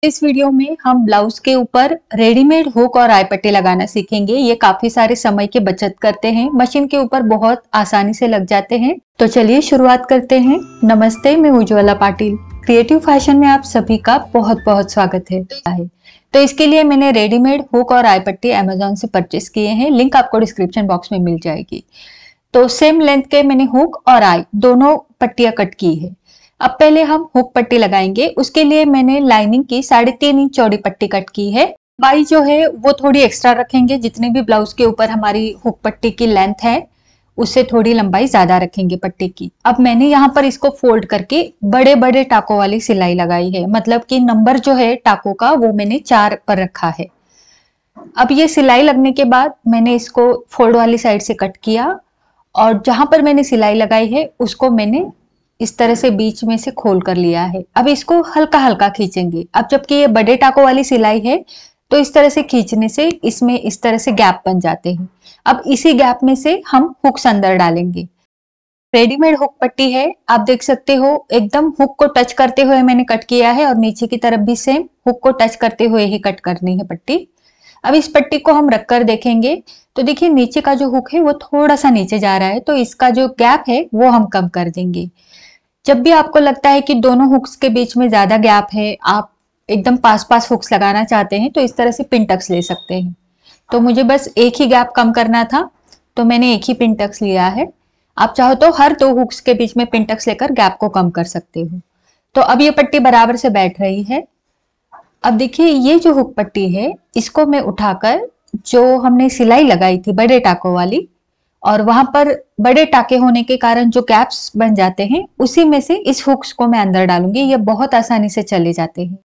इस वीडियो में हम ब्लाउज के ऊपर रेडीमेड हुक और आई पट्टी लगाना सीखेंगे। ये काफी सारे समय की बचत करते हैं, मशीन के ऊपर बहुत आसानी से लग जाते हैं। तो चलिए शुरुआत करते हैं। नमस्ते, मैं उज्ज्वला पाटिल। क्रिएटिव फैशन में आप सभी का बहुत बहुत स्वागत है। तो इसके लिए मैंने रेडीमेड हुक और आई पट्टी अमेजोन से परचेस किए हैं। लिंक आपको डिस्क्रिप्शन बॉक्स में मिल जाएगी। तो सेम लेंथ के मैंने हुक और आई दोनों पट्टियां कट की है। अब पहले हम हुक पट्टी लगाएंगे। उसके लिए मैंने लाइनिंग की 3.5 इंच चौड़ी पट्टी कट की है। लंबाई जो है वो थोड़ी एक्स्ट्रा रखेंगे। जितनी भी ब्लाउज के ऊपर हमारी हुक पट्टी की लेंथ है उससे थोड़ी लंबाई ज्यादा रखेंगे पट्टी की। अब मैंने यहाँ पर इसको फोल्ड करके बड़े बड़े टाकों वाली सिलाई लगाई है। मतलब कि नंबर जो है टाकों का वो मैंने 4 पर रखा है। अब ये सिलाई लगने के बाद मैंने इसको फोल्ड वाली साइड से कट किया और जहां पर मैंने सिलाई लगाई है उसको मैंने इस तरह से बीच में से खोल कर लिया है। अब इसको हल्का हल्का खींचेंगे। अब जबकि ये बड़े टाकों वाली सिलाई है तो इस तरह से खींचने से इसमें इस तरह से गैप बन जाते हैं। अब इसी गैप में से हम हुक्स अंदर डालेंगे। रेडीमेड हुक पट्टी है, आप देख सकते हो एकदम हुक को टच करते हुए मैंने कट किया है और नीचे की तरफ भी सेम हुक को टच करते हुए ही कट करनी है पट्टी। अब इस पट्टी को हम रखकर देखेंगे तो देखिए नीचे का जो हुक है वो थोड़ा सा नीचे जा रहा है, तो इसका जो गैप है वो हम कम कर देंगे। जब भी आपको लगता है कि दोनों हुक्स के बीच में ज्यादा गैप है, आप एकदम पास पास हुक्स लगाना चाहते हैं, तो इस तरह से पिन टक्स ले सकते हैं। तो मुझे बस एक ही गैप कम करना था तो मैंने एक ही पिन टक्स लिया है। आप चाहो तो हर 2 हुक्स के बीच में पिन टक्स लेकर गैप को कम कर सकते हो। तो अब ये पट्टी बराबर से बैठ रही है। अब देखिए ये जो हुक पट्टी है इसको मैं उठाकर जो हमने सिलाई लगाई थी बड़े टाकों वाली, और वहां पर बड़े टाके होने के कारण जो गैप्स बन जाते हैं उसी में से इस हुक्स को मैं अंदर डालूंगी। ये बहुत आसानी से चले जाते हैं।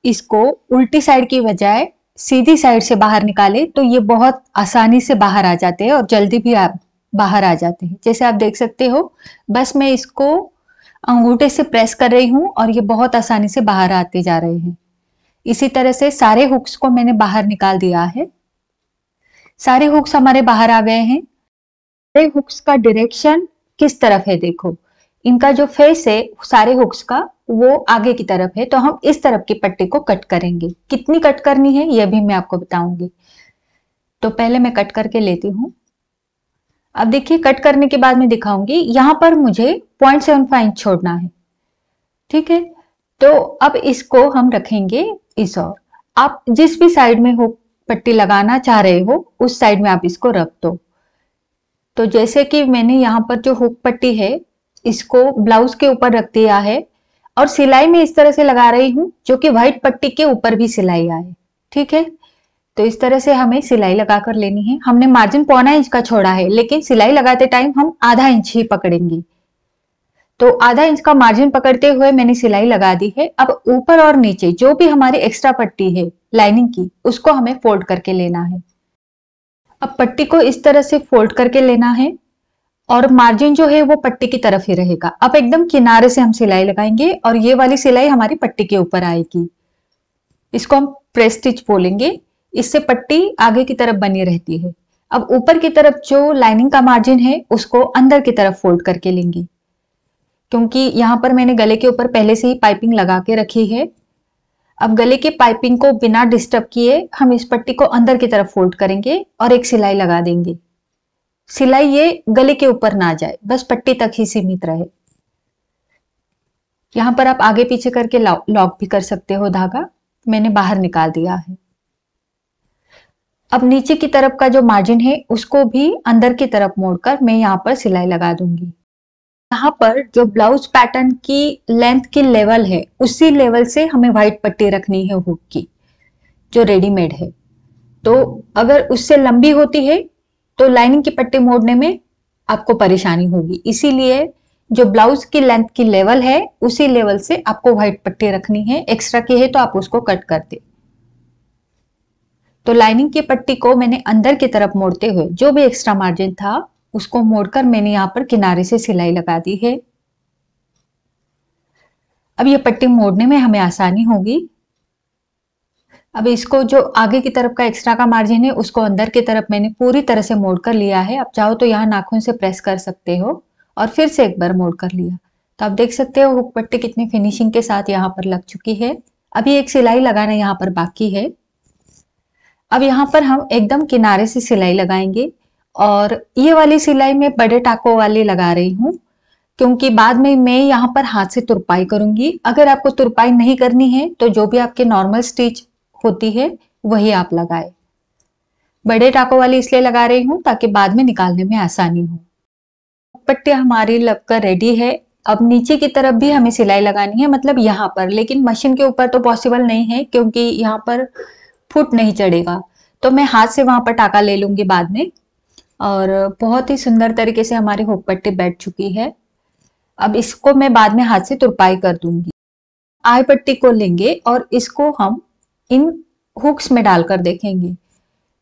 इसको उल्टी साइड की बजाय सीधी साइड से बाहर निकाले तो ये बहुत आसानी से बाहर आ जाते हैं और जल्दी भी बाहर आ जाते हैं। जैसे आप देख सकते हो, बस मैं इसको अंगूठे से प्रेस कर रही हूँ और ये बहुत आसानी से बाहर आते जा रहे हैं। इसी तरह से सारे हुक्स को मैंने बाहर निकाल दिया है। सारे हुक्स हमारे बाहर आ गए हैं। सारे हुक्स का डायरेक्शन किस तरफ है देखो, इनका जो फेस है सारे हुक्स का वो आगे की तरफ है, तो हम इस तरफ की पट्टी को कट करेंगे। कितनी कट करनी है यह भी मैं आपको बताऊंगी। तो पहले मैं कट करके लेती हूँ। अब देखिए कट करने के बाद मैं दिखाऊंगी। यहां पर मुझे 0.75 इंच छोड़ना है, ठीक है। तो अब इसको हम रखेंगे इस ओर। आप जिस भी साइड में हुक पट्टी लगाना चाह रहे हो उस साइड में आप इसको रख दो। तो जैसे कि मैंने यहाँ पर जो हुक पट्टी है इसको ब्लाउज के ऊपर रख दिया है और सिलाई में इस तरह से लगा रही हूँ जो कि व्हाइट पट्टी के ऊपर भी सिलाई आए, ठीक है। तो इस तरह से हमें सिलाई लगाकर लेनी है। हमने मार्जिन 0.25 इंच का छोड़ा है, लेकिन सिलाई लगाते टाइम हम आधा इंच ही पकड़ेंगे। तो आधा इंच का मार्जिन पकड़ते हुए मैंने सिलाई लगा दी है। अब ऊपर और नीचे जो भी हमारी एक्स्ट्रा पट्टी है लाइनिंग की उसको हमें फोल्ड करके लेना है। अब पट्टी को इस तरह से फोल्ड करके लेना है और मार्जिन जो है वो पट्टी की तरफ ही रहेगा। अब एकदम किनारे से हम सिलाई लगाएंगे और ये वाली सिलाई हमारी पट्टी के ऊपर आएगी। इसको हम प्रेस स्टिच बोलेंगे। इससे पट्टी आगे की तरफ बनी रहती है। अब ऊपर की तरफ जो लाइनिंग का मार्जिन है उसको अंदर की तरफ फोल्ड करके लेंगे, क्योंकि यहाँ पर मैंने गले के ऊपर पहले से ही पाइपिंग लगा के रखी है। अब गले की पाइपिंग को बिना डिस्टर्ब किए हम इस पट्टी को अंदर की तरफ फोल्ड करेंगे और एक सिलाई लगा देंगे। सिलाई ये गले के ऊपर ना जाए, बस पट्टी तक ही सीमित रहे। यहां पर आप आगे पीछे करके लॉक भी कर सकते हो धागा। मैंने बाहर निकाल दिया है। अब नीचे की तरफ का जो मार्जिन है उसको भी अंदर की तरफ मोड़कर मैं यहाँ पर सिलाई लगा दूंगी। यहाँ पर जो ब्लाउज पैटर्न की लेंथ की लेवल है उसी लेवल से हमें व्हाइट पट्टी रखनी है हुक की जो रेडीमेड है। तो अगर उससे लंबी होती है तो लाइनिंग की पट्टी मोड़ने में आपको परेशानी होगी। इसीलिए जो ब्लाउज की लेंथ की लेवल है उसी लेवल से आपको व्हाइट पट्टी रखनी है। एक्स्ट्रा की है तो आप उसको कट कर दे। तो लाइनिंग की पट्टी को मैंने अंदर की तरफ मोड़ते हुए जो भी एक्स्ट्रा मार्जिन था उसको मोड़कर मैंने यहाँ पर किनारे से सिलाई लगा दी है। अब ये पट्टी मोड़ने में हमें आसानी होगी। अब इसको जो आगे की तरफ का एक्स्ट्रा का मार्जिन है उसको अंदर की तरफ मैंने पूरी तरह से मोड़ कर लिया है। आप चाहो तो यहाँ नाखून से प्रेस कर सकते हो और फिर से एक बार मोड़ कर लिया। तो आप देख सकते हो हुक पट्टी कितनी फिनिशिंग के साथ यहाँ पर लग चुकी है। अभी एक सिलाई लगाना यहाँ पर बाकी है। अब यहाँ पर हम एकदम किनारे से सिलाई लगाएंगे और ये वाली सिलाई मैं बड़े टाकों वाली लगा रही हूँ, क्योंकि बाद में मैं यहाँ पर हाथ से तुरपाई करूंगी। अगर आपको तुरपाई नहीं करनी है तो जो भी आपके नॉर्मल स्टिच होती है वही आप लगाए। बड़े टाकों वाली इसलिए लगा रही हूँ ताकि बाद में निकालने में आसानी हो। पट्टी हमारी लगकर रेडी है। अब नीचे की तरफ भी हमें सिलाई लगानी है, मतलब यहाँ पर, लेकिन मशीन के ऊपर तो पॉसिबल नहीं है क्योंकि यहाँ पर फुट नहीं चढ़ेगा। तो मैं हाथ से वहां पर टाका ले लूंगी बाद में। और बहुत ही सुंदर तरीके से हमारी हुक पट्टी बैठ चुकी है। अब इसको मैं बाद में हाथ से तुरपाई कर दूंगी। आई पट्टी को लेंगे और इसको हम इन हुक्स में डालकर देखेंगे,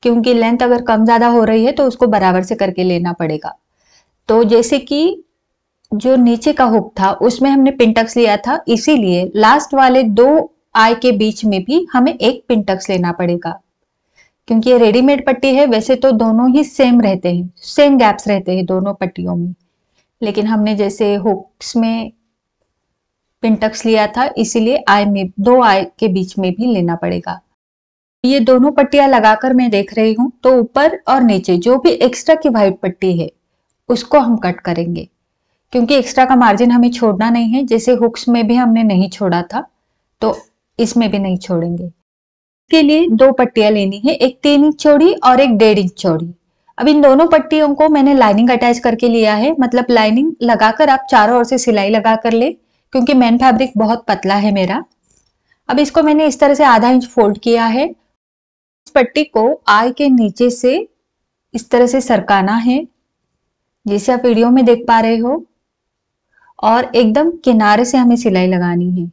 क्योंकि लेंथ अगर कम ज्यादा हो रही है तो उसको बराबर से करके लेना पड़ेगा। तो जैसे कि जो नीचे का हुक था उसमें हमने पिनटक्स लिया था, इसीलिए लास्ट वाले दो आई के बीच में भी हमें एक पिनटक्स लेना पड़ेगा। क्योंकि ये रेडीमेड पट्टी है, वैसे तो दोनों ही सेम रहते हैं, सेम गैप्स रहते हैं दोनों पट्टियों में, लेकिन हमने जैसे हुक्स में पिनटक्स लिया था इसीलिए आई में, दो आई के बीच में भी लेना पड़ेगा। ये दोनों पट्टियां लगाकर मैं देख रही हूं, तो ऊपर और नीचे जो भी एक्स्ट्रा की व्हाइट पट्टी है उसको हम कट करेंगे, क्योंकि एक्स्ट्रा का मार्जिन हमें छोड़ना नहीं है। जैसे हुक्स में भी हमने नहीं छोड़ा था तो इसमें भी नहीं छोड़ेंगे। इसके लिए दो पट्टियां लेनी है, एक 3 इंच चौड़ी और एक 1.5 इंच चौड़ी। अब इन दोनों पट्टियों को मैंने लाइनिंग अटैच करके लिया है, मतलब लाइनिंग लगाकर आप चारों ओर से सिलाई लगा कर ले, क्योंकि मेन फैब्रिक बहुत पतला है मेरा। अब इसको मैंने इस तरह से आधा इंच फोल्ड किया है। इस पट्टी को आई के नीचे से इस तरह से सरकाना है, जैसे आप वीडियो में देख पा रहे हो, और एकदम किनारे से हमें सिलाई लगानी है।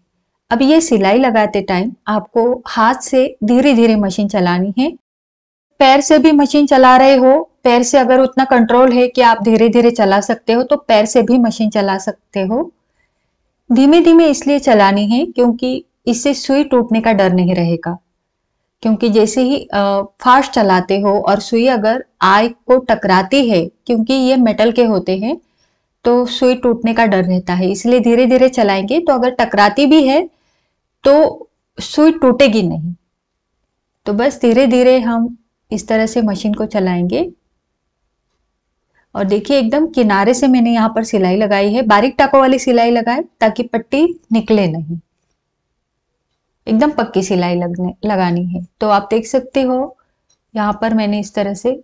अब ये सिलाई लगाते टाइम आपको हाथ से धीरे धीरे मशीन चलानी है। पैर से भी मशीन चला रहे हो, पैर से अगर उतना कंट्रोल है कि आप धीरे धीरे चला सकते हो तो पैर से भी मशीन चला सकते हो। धीमे धीमे इसलिए चलानी है क्योंकि इससे सुई टूटने का डर नहीं रहेगा। क्योंकि जैसे ही फास्ट चलाते हो और सुई अगर आई को टकराती है, क्योंकि ये मेटल के होते हैं, तो सुई टूटने का डर रहता है, इसलिए धीरे धीरे चलाएंगे तो अगर टकराती भी है तो सुई टूटेगी नहीं। तो बस धीरे धीरे हम इस तरह से मशीन को चलाएंगे। और देखिए एकदम किनारे से मैंने यहाँ पर सिलाई लगाई है, बारीक टाकों वाली सिलाई लगाए ताकि पट्टी निकले नहीं, एकदम पक्की सिलाई लगानी है। तो आप देख सकते हो यहाँ पर मैंने इस तरह से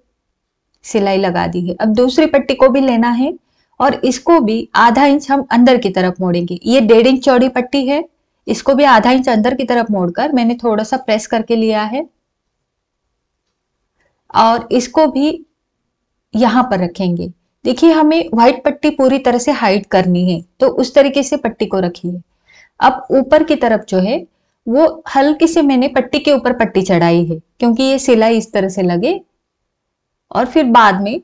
सिलाई लगा दी है। अब दूसरी पट्टी को भी लेना है और इसको भी आधा इंच हम अंदर की तरफ मोड़ेंगे। ये 1.5 इंच चौड़ी पट्टी है, इसको भी आधा इंच अंदर की तरफ मोड़कर मैंने थोड़ा सा प्रेस करके लिया है और इसको भी यहां पर रखेंगे। देखिए हमें व्हाइट पट्टी पूरी तरह से हाइड करनी है, तो उस तरीके से पट्टी को रखिए। अब ऊपर की तरफ जो है वो हल्की से मैंने पट्टी के ऊपर पट्टी चढ़ाई है, क्योंकि ये सिलाई इस तरह से लगे, और फिर बाद में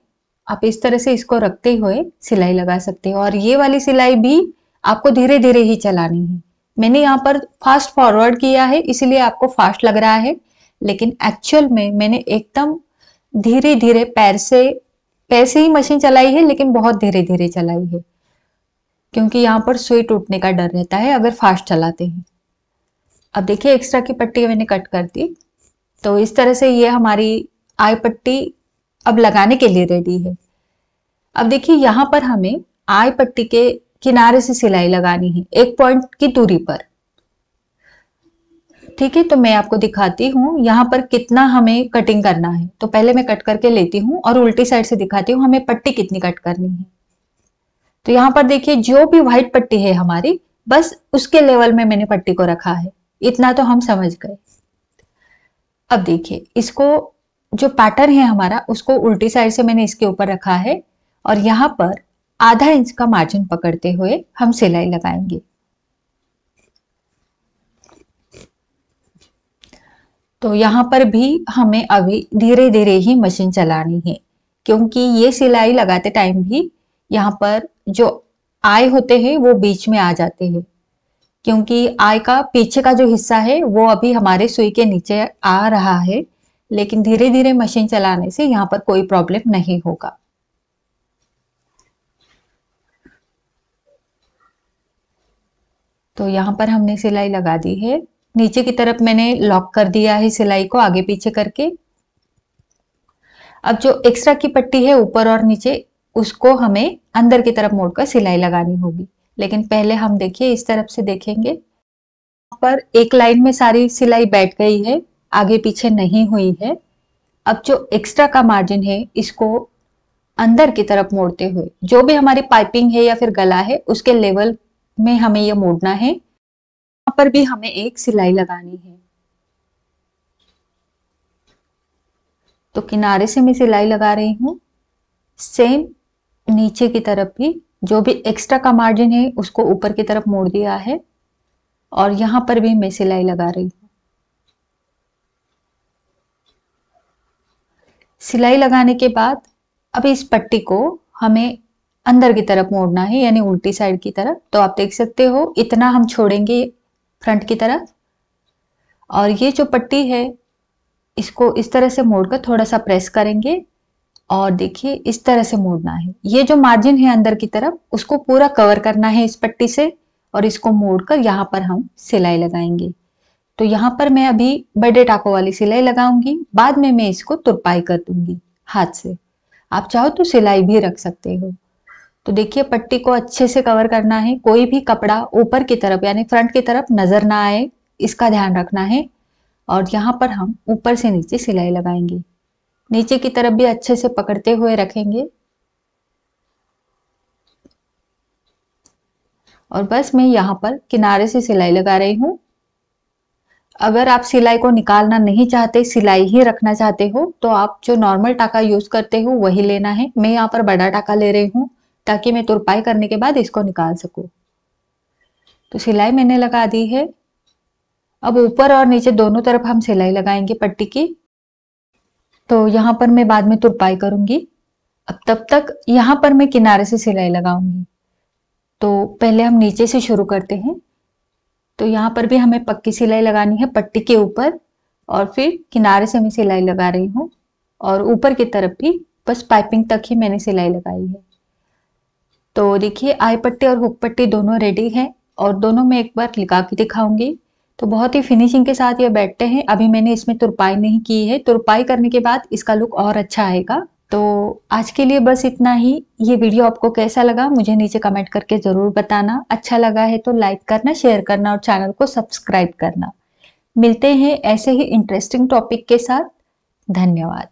आप इस तरह से इसको रखते हुए सिलाई लगा सकते हो। और ये वाली सिलाई भी आपको धीरे धीरे ही चलानी है। मैंने यहाँ पर फास्ट फॉरवर्ड किया है इसीलिए आपको फास्ट लग रहा है, लेकिन एक्चुअल में मैंने एकदम धीरे धीरे पैर से ही मशीन चलाई है, लेकिन बहुत धीरे धीरे चलाई है, क्योंकि यहाँ पर सुई टूटने का डर रहता है अगर फास्ट चलाते हैं। अब देखिए एक्स्ट्रा की पट्टी मैंने कट कर दी। तो इस तरह से ये हमारी आई पट्टी अब लगाने के लिए रेडी है। अब देखिए यहाँ पर हमें आई पट्टी के किनारे से सिलाई लगानी है, 1 पॉइंट की दूरी पर। ठीक है, तो मैं आपको दिखाती हूँ यहाँ पर कितना हमें कटिंग करना है। तो पहले मैं कट करके लेती हूँ और उल्टी साइड से दिखाती हूँ हमें पट्टी कितनी कट करनी है। तो यहाँ पर देखिए जो भी व्हाइट पट्टी है हमारी, बस उसके लेवल में मैंने पट्टी को रखा है, इतना तो हम समझ गए। अब देखिए इसको, जो पैटर्न है हमारा, उसको उल्टी साइड से मैंने इसके ऊपर रखा है और यहाँ पर आधा इंच का मार्जिन पकड़ते हुए हम सिलाई लगाएंगे। तो यहाँ पर भी हमें अभी धीरे धीरे ही मशीन चलानी है, क्योंकि ये सिलाई लगाते टाइम भी यहाँ पर जो आई होते हैं वो बीच में आ जाते हैं, क्योंकि आई का पीछे का जो हिस्सा है वो अभी हमारे सुई के नीचे आ रहा है, लेकिन धीरे धीरे मशीन चलाने से यहाँ पर कोई प्रॉब्लम नहीं होगा। तो यहाँ पर हमने सिलाई लगा दी है नीचे की तरफ मैंने लॉक कर दिया है सिलाई को आगे पीछे करके। अब जो एक्स्ट्रा की पट्टी है ऊपर और नीचे, उसको हमें अंदर की तरफ मोड़कर सिलाई लगानी होगी। लेकिन पहले हम देखिए इस तरफ से देखेंगे। यहाँ पर एक लाइन में सारी सिलाई बैठ गई है, आगे पीछे नहीं हुई है। अब जो एक्स्ट्रा का मार्जिन है इसको अंदर की तरफ मोड़ते हुए, जो भी हमारी पाइपिंग है या फिर गला है उसके लेवल में हमें ये मोड़ना है। यहाँ पर भी हमें एक सिलाई लगानी है। तो किनारे से मैं सिलाई लगा रही हूँ। सेम नीचे की तरफ भी जो भी एक्स्ट्रा का मार्जिन है उसको ऊपर की तरफ मोड़ दिया है और यहां पर भी मैं सिलाई लगा रही हूँ। सिलाई लगाने के बाद अब इस पट्टी को हमें अंदर की तरफ मोड़ना है, यानी उल्टी साइड की तरफ। तो आप देख सकते हो इतना हम छोड़ेंगे फ्रंट की तरफ, और ये जो पट्टी है इसको इस तरह से मोड़कर थोड़ा सा प्रेस करेंगे और देखिए इस तरह से मोड़ना है। ये जो मार्जिन है अंदर की तरफ उसको पूरा कवर करना है इस पट्टी से, और इसको मोड़कर यहाँ पर हम सिलाई लगाएंगे। तो यहाँ पर मैं अभी बड़े टाकों वाली सिलाई लगाऊंगी, बाद में मैं इसको तुरपाई कर दूंगी हाथ से। आप चाहो तो सिलाई भी रख सकते हो। तो देखिए पट्टी को अच्छे से कवर करना है, कोई भी कपड़ा ऊपर की तरफ यानी फ्रंट की तरफ नजर ना आए, इसका ध्यान रखना है। और यहाँ पर हम ऊपर से नीचे सिलाई लगाएंगे, नीचे की तरफ भी अच्छे से पकड़ते हुए रखेंगे। और बस मैं यहाँ पर किनारे से सिलाई लगा रही हूँ। अगर आप सिलाई को निकालना नहीं चाहते, सिलाई ही रखना चाहते हो, तो आप जो नॉर्मल टाका यूज करते हो वही लेना है। मैं यहाँ पर बड़ा टाका ले रही हूँ ताकि मैं तुरपाई करने के बाद इसको निकाल सकूं। तो सिलाई मैंने लगा दी है। अब ऊपर और नीचे दोनों तरफ हम सिलाई लगाएंगे पट्टी की। तो यहाँ पर मैं बाद में तुरपाई करूंगी। अब तब तक यहाँ पर मैं किनारे से सिलाई लगाऊंगी। तो पहले हम नीचे से शुरू करते हैं। तो यहाँ पर भी हमें पक्की सिलाई लगानी है पट्टी के ऊपर, और फिर किनारे से मैं सिलाई लगा रही हूँ, और ऊपर की तरफ भी बस पाइपिंग तक ही मैंने सिलाई लगाई है। तो देखिए आई पट्टी और हुक पट्टी दोनों रेडी है, और दोनों में एक बार लगा के दिखाऊंगी। तो बहुत ही फिनिशिंग के साथ ये बैठते हैं। अभी मैंने इसमें तुरपाई नहीं की है, तुरपाई करने के बाद इसका लुक और अच्छा आएगा। तो आज के लिए बस इतना ही। ये वीडियो आपको कैसा लगा मुझे नीचे कमेंट करके जरूर बताना। अच्छा लगा है तो लाइक करना, शेयर करना और चैनल को सब्सक्राइब करना। मिलते हैं ऐसे ही इंटरेस्टिंग टॉपिक के साथ। धन्यवाद।